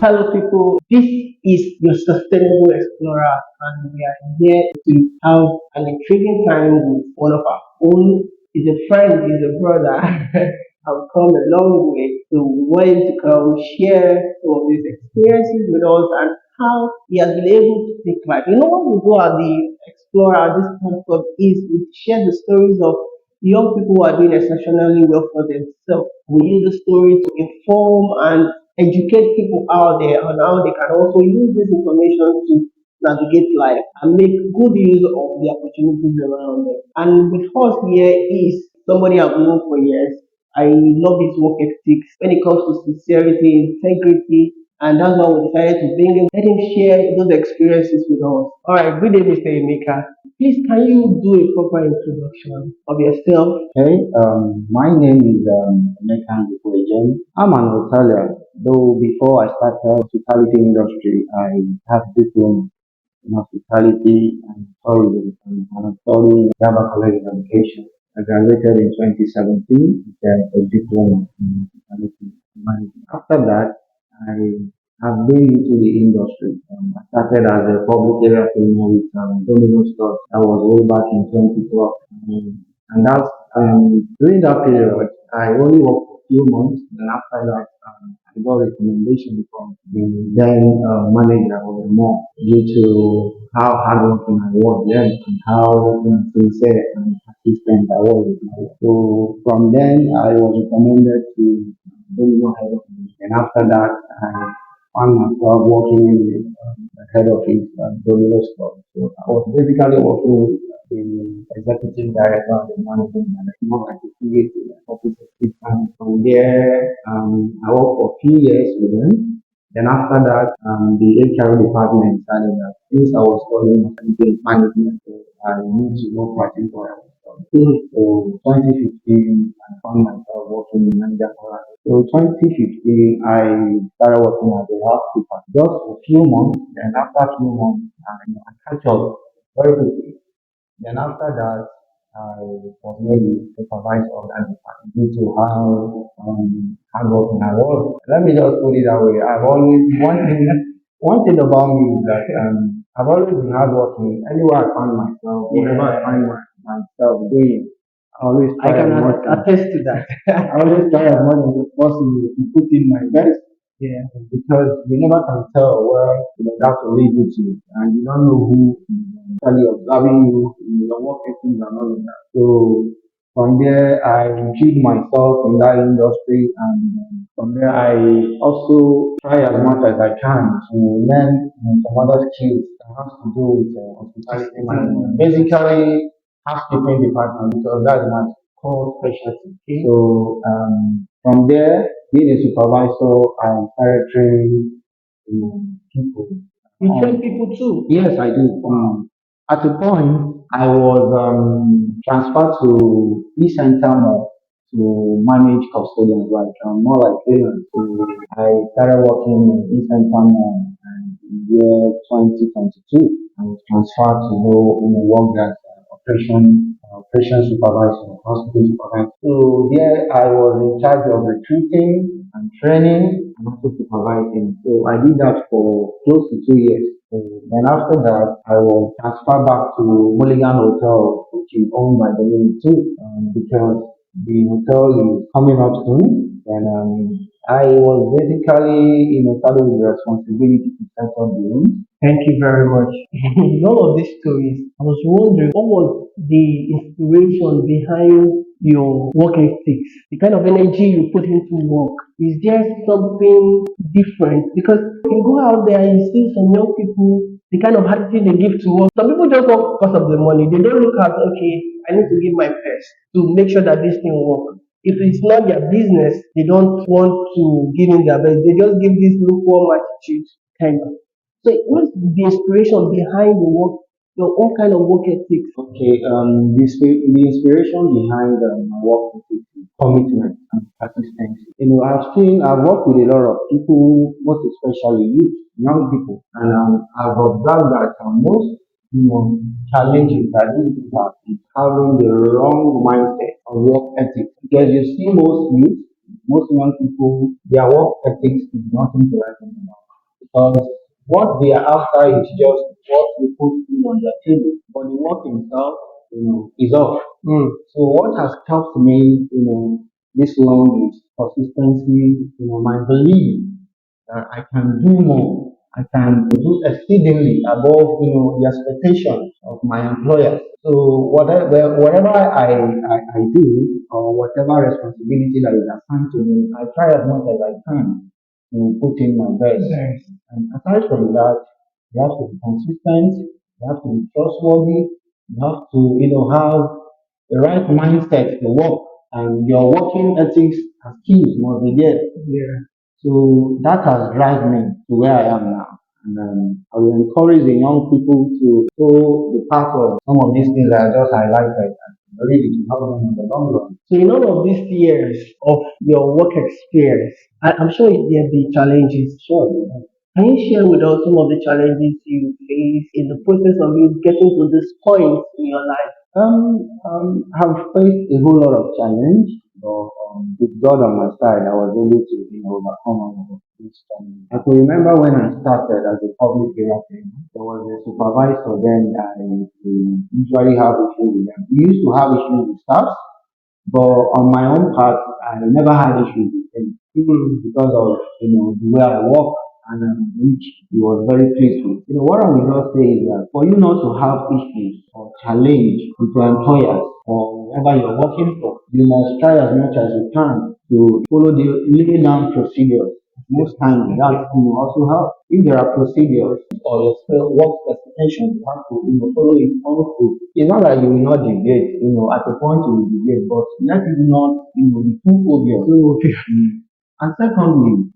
Hello, people. This is your sustainable explorer, and we are here to have an intriguing time with one of our own. He's a friend, he's a brother. I've come a long way to want to come share some of his experiences with us and how he has been able to take life. You know, when we go at the explorer, this podcast is we share the stories of young people who are doing exceptionally well for themselves. We use the story to inform and educate people out there on how they can also use this information to navigate life and make good use of the opportunities around them. And with us here is somebody I've known for years. I love his work ethics when it comes to sincerity, integrity, and that's why we decided to bring him, let him share those experiences with us. All right, good day, Mr. Emeka. Please, can you do a proper introduction of yourself? Okay, my name is Emeka. I'm an hotelier, though before I started hospitality industry, I have diploma in hospitality and tourism, and I'm studying Java College of Education. I graduated in 2017 with a diploma in hospitality management. After that, I have been into the industry. I started as a public area cleaner with Domino stores. That was way back in 2012. And that's during that period, I only worked for a few months. Then after that, I got a recommendation from the then manager of the mall due to how hardworking I was then and how sincere and persistent I was with my work. So from then, I was recommended to Domino head office. And after that, I found myself working in the head office at Domino store. So I was basically working with the executive director and the managing director, more like a PA to the office assistant. From there, I worked for a few years with them. Then after that, the HR department decided that since I was studying management, so I need to go practice where I was studying. So 2015, I found myself working in manager for us. So 2015, I started working as a housekeeper just for a few months. Then after a few months, I catch up very quickly. Then after that, I was made the supervisor of that department due to how hardworking I was. Let me just put it that way. I've always one thing about me is that I've always been hardworking. Anywhere I find myself, whatever I find myself doing, I always I try can as much as attest to that. I always try as much as possible to put in my best Yeah. because you never can tell where that will lead you to, and you don't know who is actually observing you, your work ethics and all of that. So from there, I retrieved myself in that industry, and from there, I also try as much as I can to learn some other skills that has to do with hospitality management. Basically, housekeeping department because that's my core specialty. Okay. So from there, being a supervisor, I started training people. You train people too. Yes, I do. At a point, I was transferred to E-Center Mall to manage custodians, like more like clearance. So I started working in E-Center Mall and in the year 2022. I was transferred to go work as operation supervisor, hospital supervisor. So there I was in charge of recruiting and training and also supervising. So I did that for close to 2 years. So then after that, I was transferred back to Mulligan Hotel, which is owned by the name too, because the hotel is coming up soon. And I was basically saddled with the responsibility to set up the room. Thank you very much. In all of these stories, I was wondering what was the inspiration behind your work ethics, the kind of energy you put into work. Is there something different? Because you go out there and you see some young people, the kind of attitude they give to work. Some people just work because of the money. They don't look at, okay, I need to give my best to make sure that this thing works. If it's not their business, they don't want to give in their best. They just give this lukewarm attitude, kind of. So what's the inspiration behind the work, your own kind of work ethics? Okay, the inspiration behind my work ethic is commitment and consistency. I've worked with a lot of people, most especially youth, young people, and I've observed that most challenges that these people have is having the wrong mindset of work ethics. Because you see most youth, most young people, their work ethics is nothing to write home about. because what they are after is just what you put food on their table, but the work himself, is off. So what has helped me, this long is consistency, my belief that I can do more. I can do exceedingly above, the expectation of my employer. So whatever I do or whatever responsibility that is assigned to me, I try as much as I can to put in my best. Yes. And aside from that, you have to be consistent, you have to be trustworthy, you have to, have the right mindset to work, and your working ethics and skills must be there. Yeah. So that has driven me to where I am now. And I will encourage the young people to follow the path of some of these things that I just highlighted. And believe it will help them in the long run. So in all of these years of your work experience, I'm sure there'll be challenges. Sure. Can you share with us some of the challenges you face in the process of you getting to this point in your life? Have faced a whole lot of challenge, but with God on my side, I was able to, overcome all of this challenge. I can remember when I started as a public relations, there was a supervisor then that I usually have issues with them. We used to have issues with staff, but on my own part, I never had issues with him, even because of the way I work and which he was very pleased with. What I will just say is that for you not to have issues or challenge with your employers or whoever you're working for, you must try as much as you can to follow the lay down procedures. Most times that will also help. If there are procedures or your work specifications, you have to follow it all through. It's not that you will not deviate, at a point you will deviate, but let it not be too obvious. And secondly,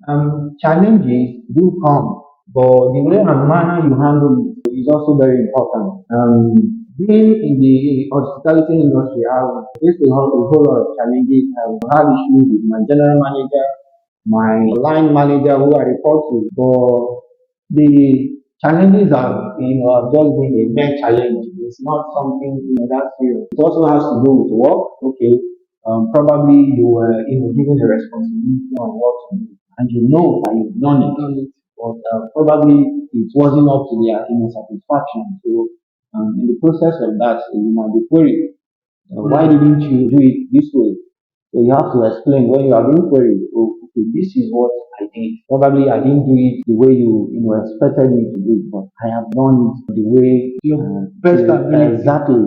challenges do come, but the way and manner you handle it is also very important. Being in the hospitality industry, I've faced a whole lot of challenges. I've had issues with my general manager, my line manager who I report to, but the challenges have just been a mere challenge. It's not something that serious. It also has to do with work. Okay, probably you were given the responsibility on what to do, and you know that you've done it, but probably it wasn't up to their satisfaction. So in the process of that, you might be queried, why didn't you do it this way? So you have to explain when you are being queried. Oh, okay, this is what I did. Probably I didn't do it the way you expected me to do it, but I have done it the way Your best ability. exactly.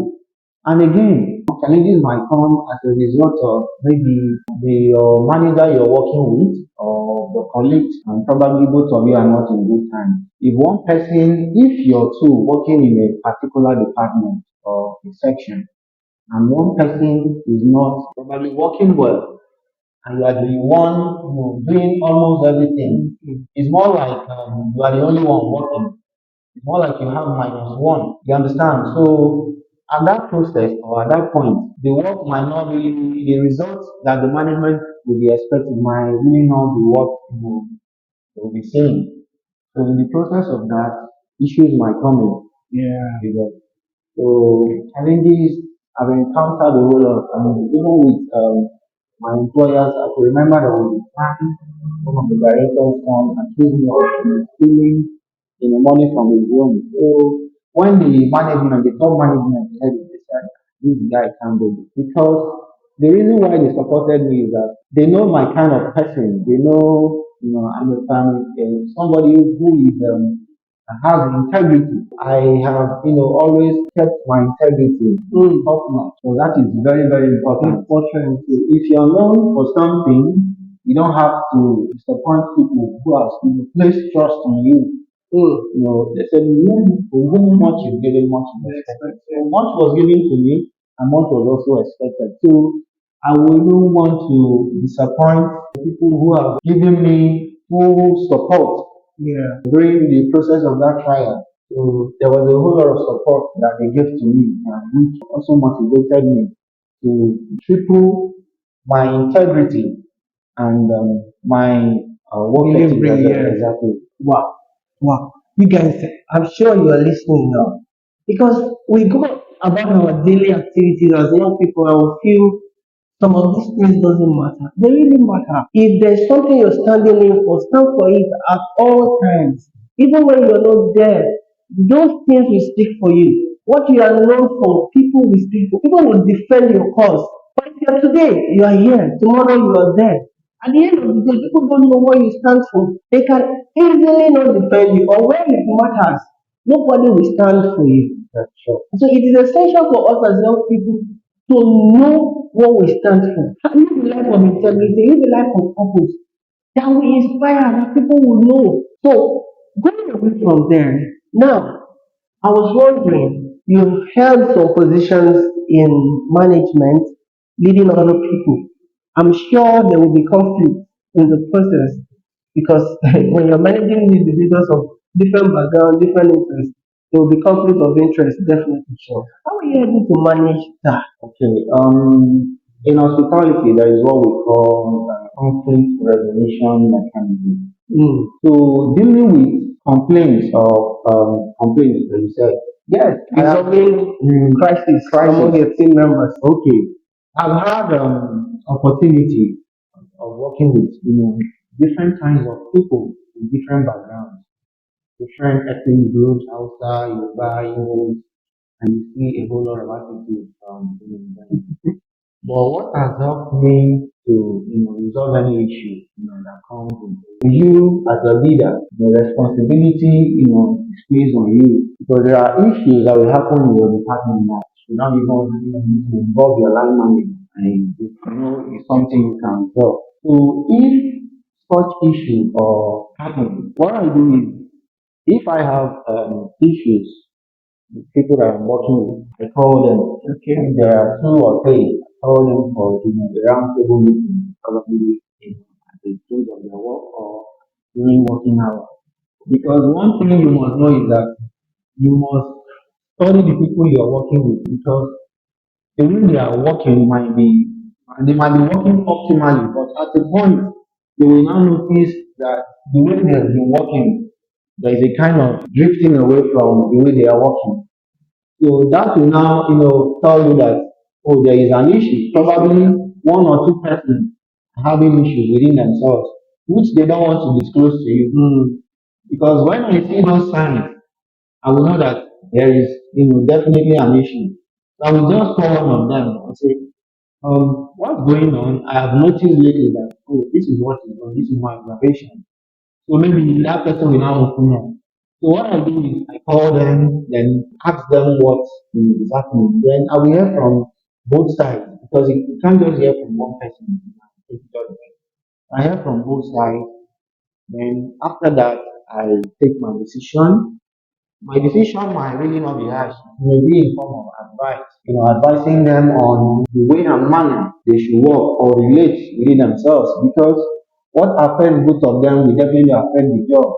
And again, challenges might come as a result of maybe the manager you're working with or the colleagues, and probably both of you are not in good time. If you're two working in a particular department or a section, and one person is not probably working well, and you are the one doing almost everything, it's more like you are the only one working. It's more like you have -1. You understand? So at that process or at that point, the work might not really, the results that the management will be expecting might really not be what they will be saying. So in the process of that, issues might come in. Yeah. You get. So challenges I've encountered a whole lot. I mean, even with my employers, I can remember there was a time one of the directors accused me of stealing money from his room. So when the top management heard it, they said, this guy can't do this. Because the reason why they supported me is that they know my kind of person. They know, I'm a family, somebody who is has integrity. I have, always kept my integrity top notch. So that is very, very important. Important. So if you're known for something, you don't have to disappoint people who have placed trust on you. They said, for whom much is given, much is expected. So much was given to me, and much was also expected. So I wouldn't want to disappoint the people who have given me full support. Yeah. During the process of that trial. So there was a whole lot of support that they gave to me, which also motivated me to triple my integrity and my work ethic. Delivery. Yeah. Exactly. Wow. Wow. You guys, I'm sure you are listening now. Because we go about our daily activities as young people and we feel some of these things doesn't matter. They really matter. If there's something you're standing in for, stand for it at all times. Even when you're not there, those things will speak for you. What you are known for, people will speak for. People will defend your cause. But if you're today, you are here. Tomorrow, you are there. At the end of the day, people don't know what you stand for. They can easily not defend you, or when it matters, nobody will stand for you. That's true. So it is essential for us as young people to know what we stand for. Live a life of integrity, live a life of purpose that will inspire, that people will know. So going away from there, now I was wondering, you've held some positions in management, leading other people. I'm sure there will be conflict in the process because when you're managing individuals of different background, different interests, there will be conflict of interest, definitely. Sure. How are you able to manage that? Okay. In hospitality, there is what we call conflict resolution mechanism. Mm. So dealing with complaints, as you said, yes, I have. Resolving crisis among Crisis. your team members. Okay, I've had opportunity of working with different kinds of people with different backgrounds, different ethnic groups, Hausa, Yoruba, Igbo, and you see a whole lot of attitudes from them. But what has helped me to resolve any issue that comes with you as a leader, the responsibility is placed on you because there are issues that will happen in your department that should not even need to involve your line manager and it's something you can resolve. So if such issue or happen, what I do is if I have issues the people that I'm working with, I call them. Okay, if there are two or three, I call them for a round table meeting, probably at the close of their work or during working hours. Because one thing you must know is that you must study the people you are working with because the way they are working they might be working optimally, but at a point they will now notice that the way they have been working, there is a kind of drifting away from the way they are working. So that will now, tell you that, oh, there is an issue. Probably one or two persons are having issues within themselves, which they don't want to disclose to you. Because when I see those signs, I will know that there is, definitely an issue. So I will just call one of them and say, what's going on? I have noticed lately that, oh, this is what is going, this is my observation. So maybe that person will now open up. So what I do is I call them, then ask them what is happening. Then I will hear from both sides because you can't just hear from one person. I hear from both sides. Then after that, I take my decision. My decision might really not be harsh. It may be in form of advice, advising them on the way and manner they should work or relate within themselves because what affects both of them will definitely affect the job.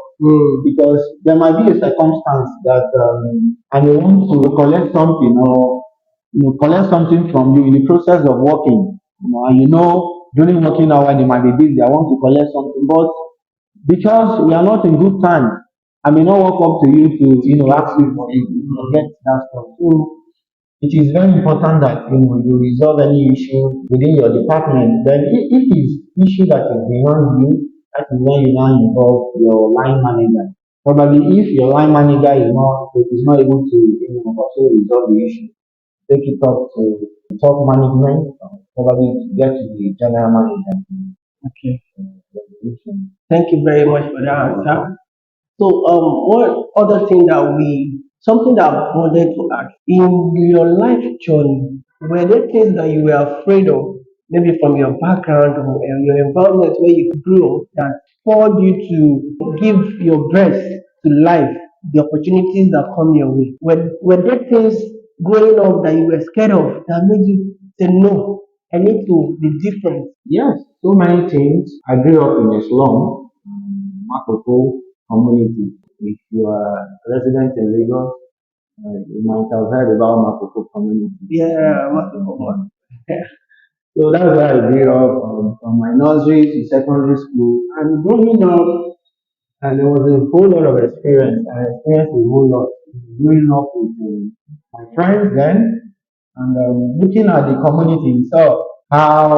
Because there might be a circumstance that I may want to collect something or collect something from you in the process of working. And during working hour they might be busy. I want to collect something, but because we are not in good time, I may not walk up to you to ask you for it, get that stuff. So it is very important that you resolve any issue within your department. Then if it's issue that is beyond you, that is when you now involve your line manager. Probably if your line manager is not able to also resolve the issue, take it up to top management, probably to get to the general manager. Okay. Resolution. Thank you very much for that answer. So, one other thing something that I wanted to ask, in your life journey, were there things that you were afraid of, maybe from your background or your environment where you grew up, that forced you to give your best to life, the opportunities that come your way? Were there things growing up that you were scared of that made you say, no, I need to be different? Yes, so many things. I grew up in a slum, Makoko community. If you are a resident in Lagos, you might have heard about Makoko community. Yeah, I must be common. So that's where I grew up from my nursery to secondary school. And growing up, and there was a whole lot of experience. I experienced a whole lot growing up with my friends then, and looking at the community itself, how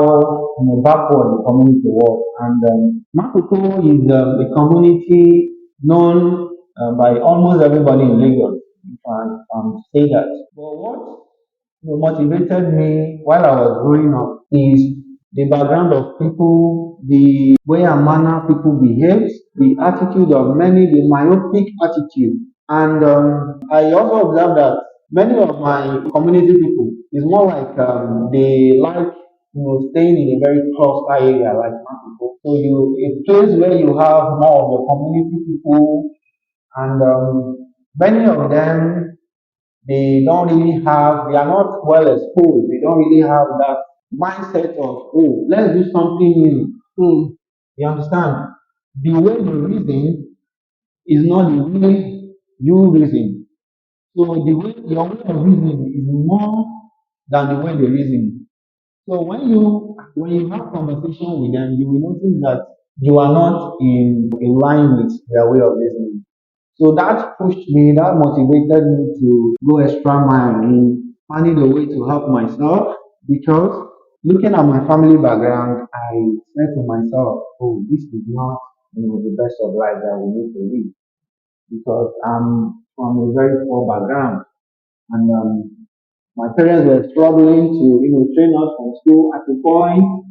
backward the community was. And Maputo is a community known. by almost everybody in Lagos, if I can say that. But what motivated me while I was growing up is the background of people, the way and manner people behave, the attitude of many, the myopic attitude. And I also observed that many of my community people is more like they like staying in a very cluster area like Makoko. So you a place where you have more of the community people and many of them they are not well exposed. They don't really have that mindset of, oh, let's do something new. You understand? The way they reason is not the way you reason. So your way of reasoning is more than the way they reason. So when you have conversation with them, you will notice that you are not in line with their way of reasoning. So that pushed me, that motivated me to go extra mile in finding a way to help myself because looking at my family background, I said to myself, oh, this is not the best of life that we need to live because I'm from a very poor background and my parents were struggling to train us from school. At the point,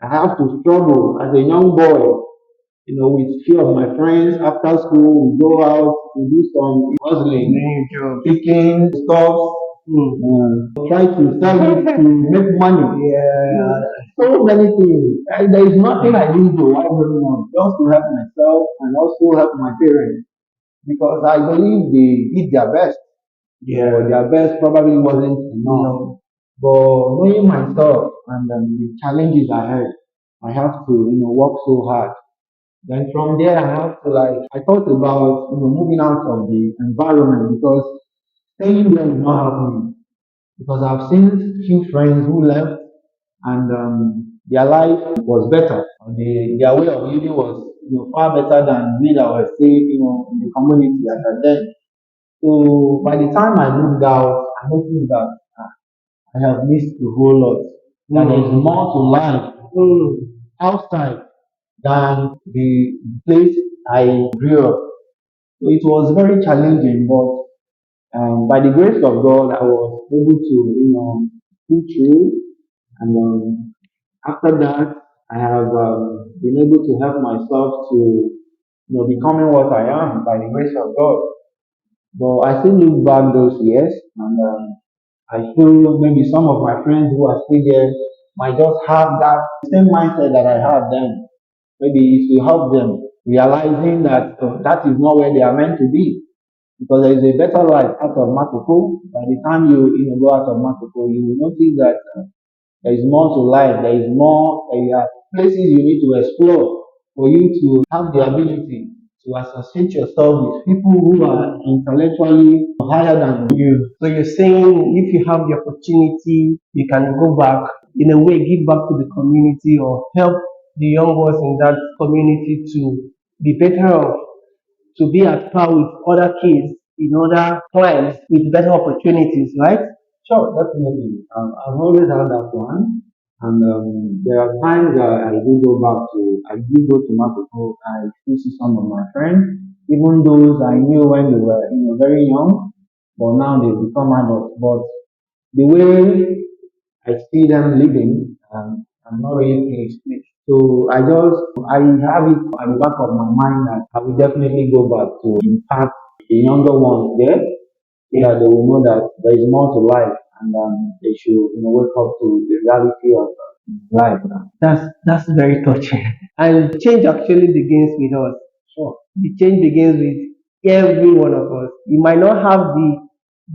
I have to struggle as a young boy with few of my friends after school, we go out to do some hustling, picking stuff, try to sell it to make money. Yeah. So many things. And there is nothing I didn't do while growing up, just to help myself and also help my parents because I believe they did their best. Yeah. Their best probably wasn't enough. No. But knowing myself and the challenges I had, I have to work so hard then from there, I have to I thought about moving out of the environment because staying there is not helping me. Because I've seen few friends who left and their life was better. Their way of living was far better than me that was staying in the community at that time. So by the time I moved out, I noticed that I have missed a whole lot. That there is more to life outside than the place I grew up. So it was very challenging, but by the grace of God, I was able to, pull through. And after that, I have been able to help myself to, becoming what I am by the grace of God. But I still look back those years, and I feel maybe some of my friends who are still there might just have that same mindset that I had then. Maybe it will help them realizing that that is not where they are meant to be because there is a better life out of Makoko. By the time you go out of Makoko, you will notice that there is more to life. There are places you need to explore for you to have the ability to associate yourself with people who are intellectually higher than you. So you're saying if you have the opportunity, you can go back, in a way, give back to the community or help the young ones in that community to be better off, to be at par with other kids in other climes with better opportunities, right? Sure, definitely. I've always had that plan, and there are times that I do go to Makoko. I still see some of my friends, even those I knew when they were, very young, but now they've become adults. But the way I see them living, I'm not really pleased. So I have it at the back of my mind that I will definitely go back to impact the younger ones there so that they will know that there is more to life and they should wake up to the reality of life. That's very touching. And change actually begins with us. Sure. The change begins with every one of us. You might not have the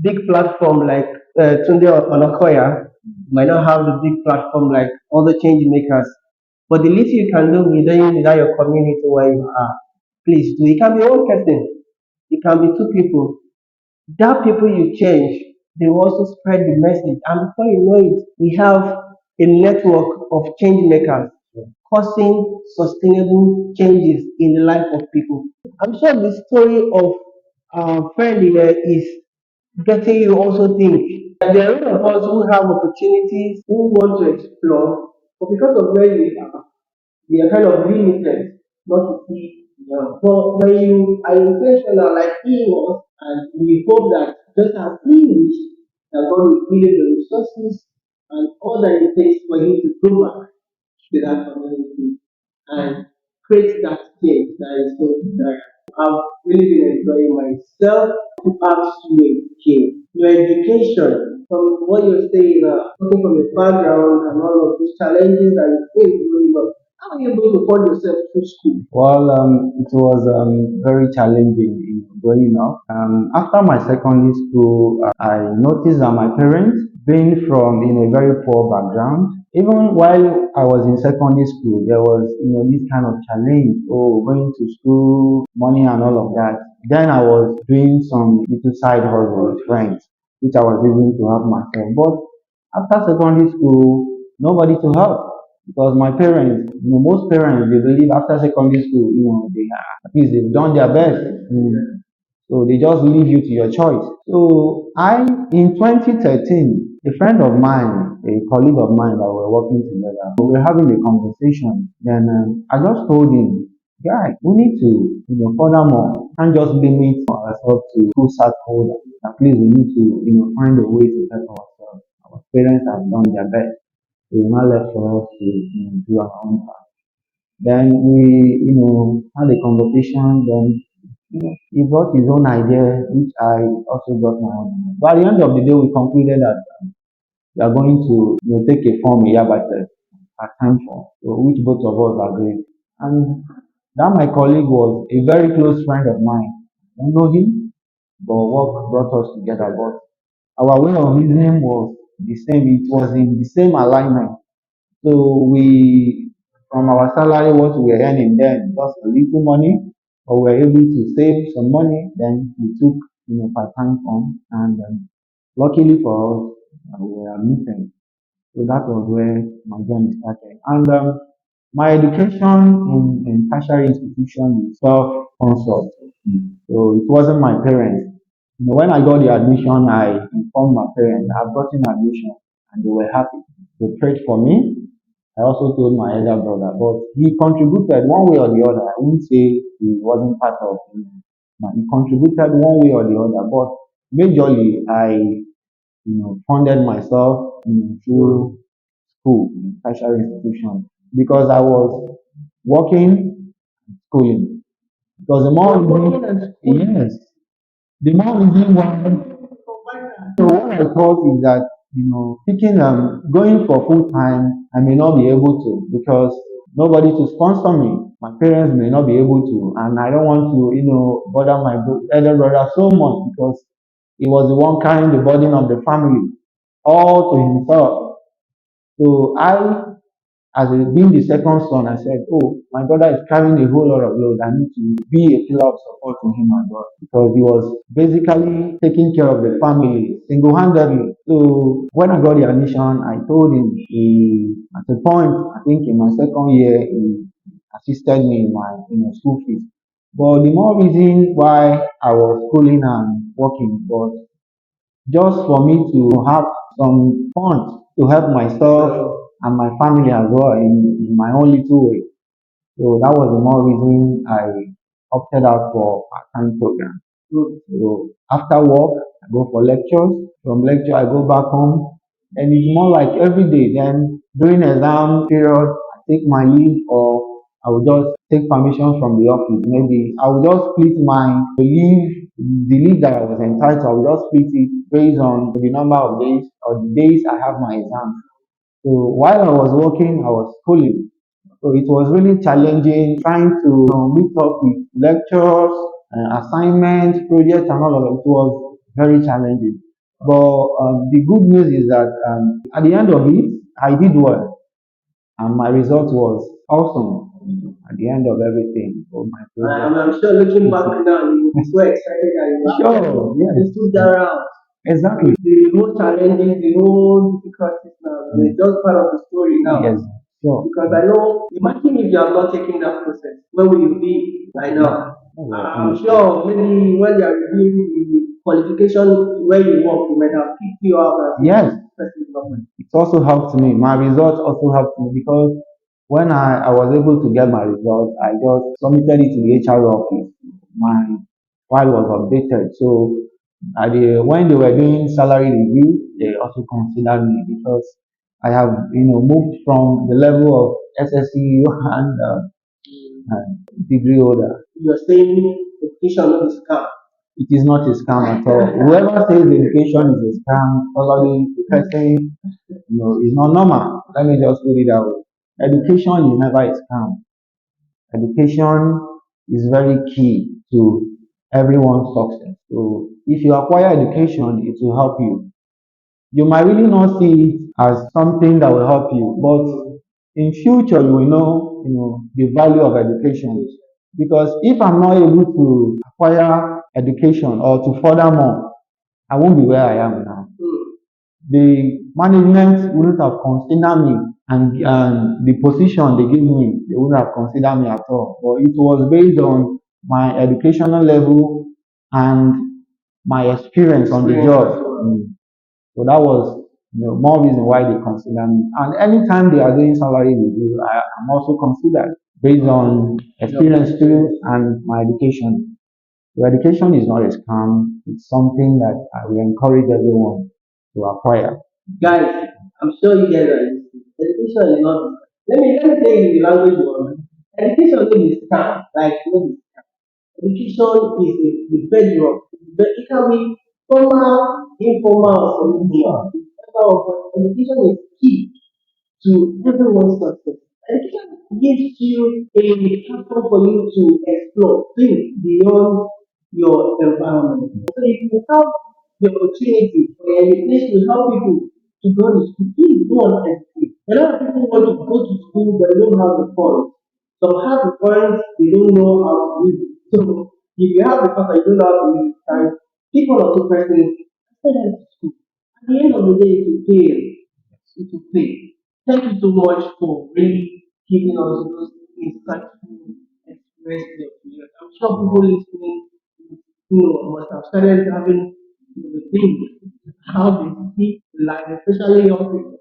big platform like Tunde Onakoya, you might not have the big platform like other change makers, but the little you can do within your community where you are, please do. It can be one person, it can be two people. That people you change, they will also spread the message. And before you know it, we have a network of change makers causing sustainable changes in the life of people. I'm sure the story of our friend here is getting you also think. There are a lot of us who have opportunities, who want to explore, but because of where we are kind of limited not to see Yeah. But when you are intentional like he was, and we hope that just as he wished, that God will give you the resources and all that it takes for you to go back to that community and create that change that is so desired. I've really been enjoying myself to ask you again. Your education, from what you're saying, coming from a background and all of these challenges that you face growing up, how are you able to fund yourself through school? Well, it was very challenging in growing up. After my secondary school, I noticed that my parents, being from a very poor background, even while I was in secondary school, there was this kind of challenge. Oh, going to school, money and all of that. Then I was doing some little side hustle with friends, which I was able to help myself. But after secondary school, nobody to help because my parents, most parents, they believe after secondary school, they at least they've done their best. So they just leave you to your choice. So in 2013, a friend of mine, a colleague of mine that were working together, we were having a conversation. Then I just told him, guy, we need to, furthermore, can't just limit ourselves to school cert holder. At least we need to, find a way to help ourselves. Our parents have done their best. It is not left for us to do our own part. Then we, had a conversation. Then he brought his own idea, which I also brought my own. But at the end of the day, we concluded that we are going to, take a form a year by a time form, so which both of us agreed. And that my colleague was a very close friend of mine. I don't know him, but work brought us together. But our way of reasoning was the same. It was in the same alignment. So we, from our salary, what we were earning then, just a little money, but we were able to save some money. Then we took, part-time form, and luckily for us, we were admitted. So that was where my journey started. And my education in tertiary institution is self-sponsored. So it wasn't my parents. When I got the admission, I informed my parents I've gotten admission, and they were happy. They prayed for me. I also told my elder brother, but he contributed one way or the other. I wouldn't say he wasn't part of it, but he contributed one way or the other. But majorly, I funded myself through school, tertiary institution, because I was working, schooling. Because the more reason, yes, the more reason why. So what I thought is that picking going for full time, I may not be able to because nobody to sponsor me. My parents may not be able to, and I don't want to bother my elder brother so much because he was the one carrying the burden of the family all to himself. So being the second son, I said, "Oh, my brother is carrying a whole lot of load. I need to be a pillar of support to him as well because he was basically taking care of the family single-handedly." So when I got the admission, I told him. At a point, I think in my second year, he assisted me in my school fees. But the more reason why I was schooling and working was just for me to have some funds to help myself and my family as well in my own little way. So that was the more reason I opted out for part-time program. So after work, I go for lectures. From lecture, I go back home, and it's more like every day. Then during exam period, I take my leave, or I will just take permission from the office. Maybe I will just split the leave that I was entitled. I will just split it based on the number of days or the days I have my exam. So while I was working, I was schooling. So it was really challenging trying to meet up with lectures, assignments, projects, and all of it. It was very challenging. But the good news is that at the end of it, I did well, and my result was awesome at the end of everything for my project. I'm sure looking back now, you'll be so excited that Sure, you yes, stood that out. exactly. The whole challenges, the whole difficulties now, they're just part of the story now. Yes, sure. Because I know, imagine if you have not taken that process, where will you be right now? Oh, well, I'm sure maybe when they are reviewing the qualification where you work, they might have picked you out as yes, a person government. it also helped me. My results also helped me because When I was able to get my results, I just submitted it to the HR office. My file was updated. So when they were doing salary review, they also considered me because I have moved from the level of SSE and degree holder. You're saying education not is scam. It is not a scam at all. Whoever says education is a scam, probably the person is not normal. Let me just put it that way. Education is never a scam. Education is very key to everyone's success. So if you acquire education, it will help you. You might really not see it as something that will help you, but in future you will know the value of education. Because if I'm not able to acquire education or to further more, I won't be where I am now. The management wouldn't have considered me, and the position they gave me, they wouldn't have considered me at all. But it was based on my educational level and my experience on the job. So that was more reason why they consider me. And anytime they are doing salary review, I'm also considered based on experience too and my education. So education is not a scam. It's something that I will encourage everyone to acquire. Guys, I'm sure you guys are listening. Education is not. Let me tell you the language you want. Education is scam. Like no be scam. Education is the bedrock. It can be formal, informal, or semi-formal. Education is key to everyone's success. Education gives you a platform for you to explore, think beyond your environment. So if you have the opportunity or a place to help people to go to school, please go on educate. A lot of people want to go to school but they don't have the funds. Some have the funds, they don't know how to use it. So if you have the funds and you don't know how to use it, time, people are two persons, send them to school. At the end of the day, it will pay. It will pay. Thank you so much for really giving us those insightful experiences of yours. I'm sure people listening, must have started having the think how they see life, especially young people.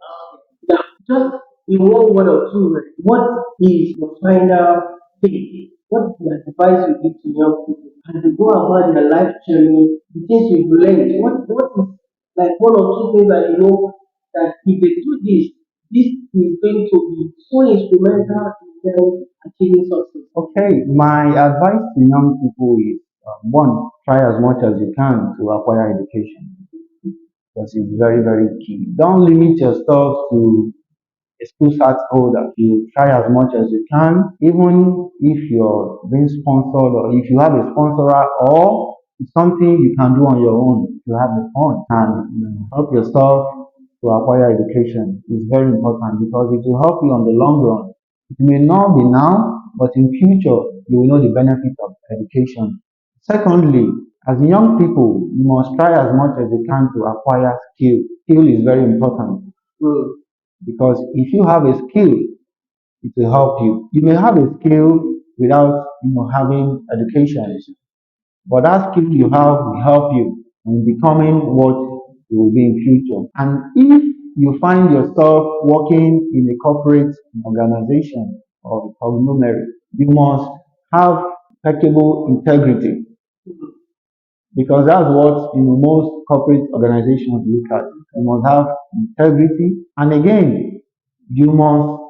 Now, just in one word or two, what is your final thing? What is the advice you give to young people as they go about their life journey, the things you've learned? What is like one or two things that you know that if they do this, this is going to be so instrumental in them achieving success. Okay, my advice to young people is one, try as much as you can to acquire education because it's very, very key. Don't limit yourself to a school start holder. You try as much as you can, even if you're being sponsored or if you have a sponsor or it's something you can do on your own. If you have the fund and help yourself to acquire education is very important because it will help you on the long run. It may not be now, but in future you will know the benefit of education. Secondly, as young people, you must try as much as you can to acquire skill. Skill is very important because if you have a skill, it will help you. You may have a skill without having education, but that skill you have will help you in becoming what you will be in future. And if you find yourself working in a corporate organization or a conglomerate, you must have impeccable integrity because that's what most corporate organizations look at. You must have integrity, and again, you must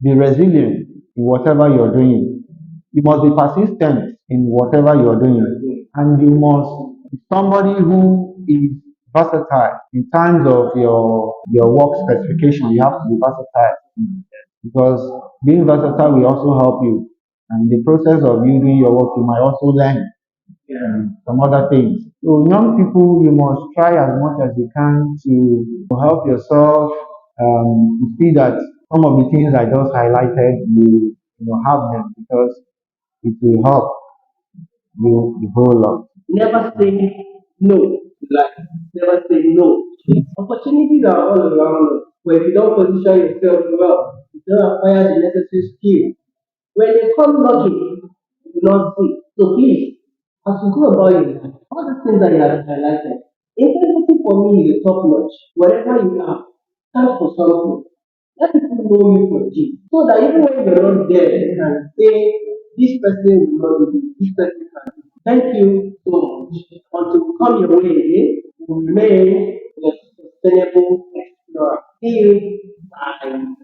be resilient in whatever you're doing. You must be persistent in whatever you're doing, and you must be somebody who is versatile in terms of your work specification. You have to be versatile because being versatile will also help you. And in the process of you doing your work, you might also learn some other things. So young people, you must try as much as you can to help yourself to see that some of the things I just highlighted, you have them because it will help you a whole lot. Never say no to life. Never say no. Opportunities are all around us. But if you don't position yourself well, you don't acquire the necessary skill. When they come knocking, you will not see. So please, as you go about your life, all the things that you have highlighted, integrity for me is a top notch. Wherever you are, stand for something. Let people know you for this. So that even when you're not there, you can say, this person will not do this, this person can do this. Thank you so much. Until we come your way again, we remain the sustainable explorer. See you. Bye.